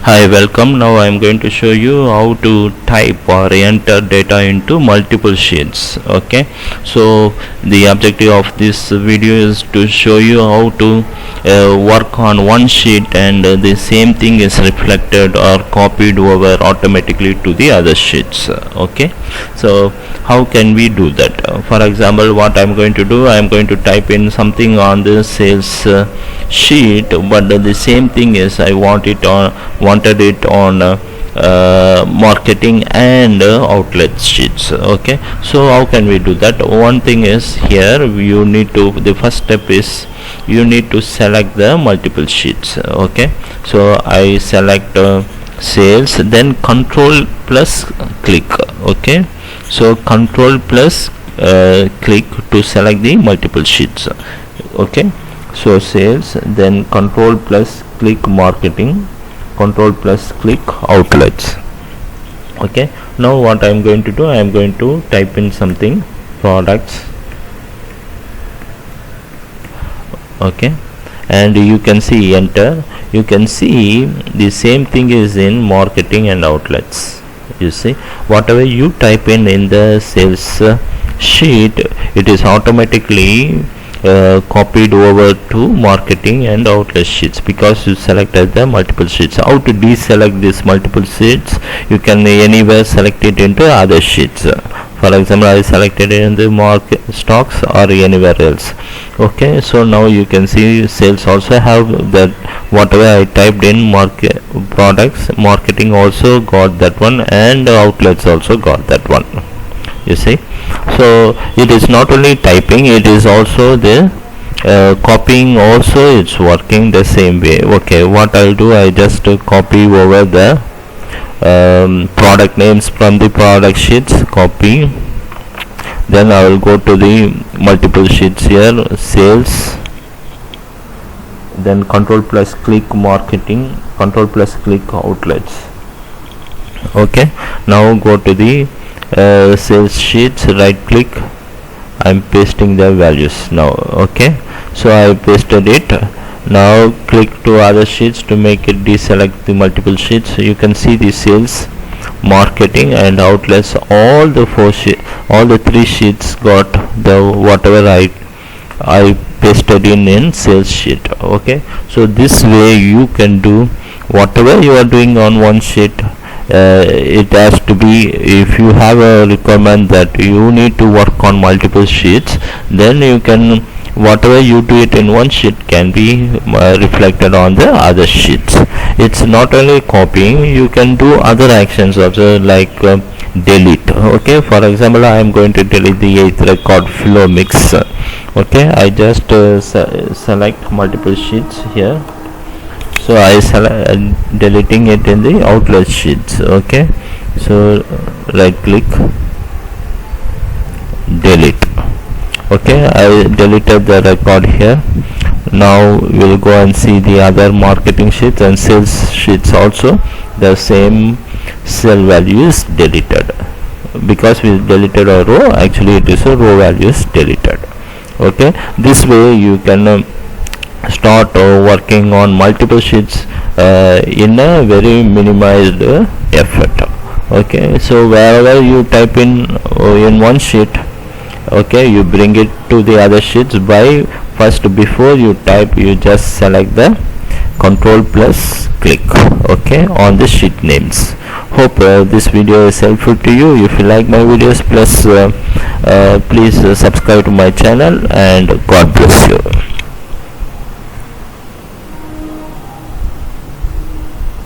Hi, welcome. Now I am going to show you how to type or enter data into multiple sheets. Okay, so the objective of this video is to show you how to work on one sheet and the same thing is reflected or copied over automatically to the other sheets. Okay, so how can we do that? For example, what I am going to do, I am going to type in something on the sales sheet, but the same thing is I wanted it on marketing and outlet sheets. Okay, so how can we do that? One thing is, here you need to, the first step is you need to select the multiple sheets. Okay, so I select sales, then control plus click. Okay, so control plus click to select the multiple sheets. Okay, so sales, then control plus click marketing, control plus click outlets. Okay, now what I am going to do, I am going to type in something, products. Okay, and you can see enter. You can see the same thing is in marketing and outlets. You see, whatever you type in the sales sheet, it is automatically copied over to marketing and outlet sheets because you selected the multiple sheets. How to deselect these multiple sheets? You can anywhere select it into other sheets. For example, I selected it in the market stocks or anywhere else. Okay, so now you can see sales also have that whatever I typed in market products, marketing also got that one, and outlets also got that one. You see, so it is not only typing, it is also the copying also, it's working the same way. Okay, what I'll do, I just copy over the product names from the product sheets, copy, then I will go to the multiple sheets here, sales, then control plus click marketing, control plus click outlets. Okay, now go to the sales sheets, right click, I'm pasting the values now. Okay, so I pasted it. Now click to other sheets to make it deselect the multiple sheets. You can see the sales, marketing and outlets, all the all the three sheets got the whatever I pasted in sales sheet. Okay, so this way you can do whatever you are doing on one sheet. It has to be, if you have a requirement that you need to work on multiple sheets, then you can, whatever you do it in one sheet can be reflected on the other sheets. It's not only copying, you can do other actions also, like delete. Okay, for example, I am going to delete the 8th record flow mix. Okay, I just select multiple sheets here, so I select deleting it in the outlet sheets. Okay, so right click, delete. Okay, I deleted the record here. Now we'll go and see the other marketing sheets and sales sheets also. The same cell value is deleted because we deleted a row. Actually it is a row value is deleted. Okay, this way you can start working on multiple sheets in a very minimized effort. Okay, so wherever you type in one sheet, okay, you bring it to the other sheets by first, before you type, you just select the control plus click, okay, on the sheet names. Hope this video is helpful to you. If you like my videos, please subscribe to my channel, and God bless you.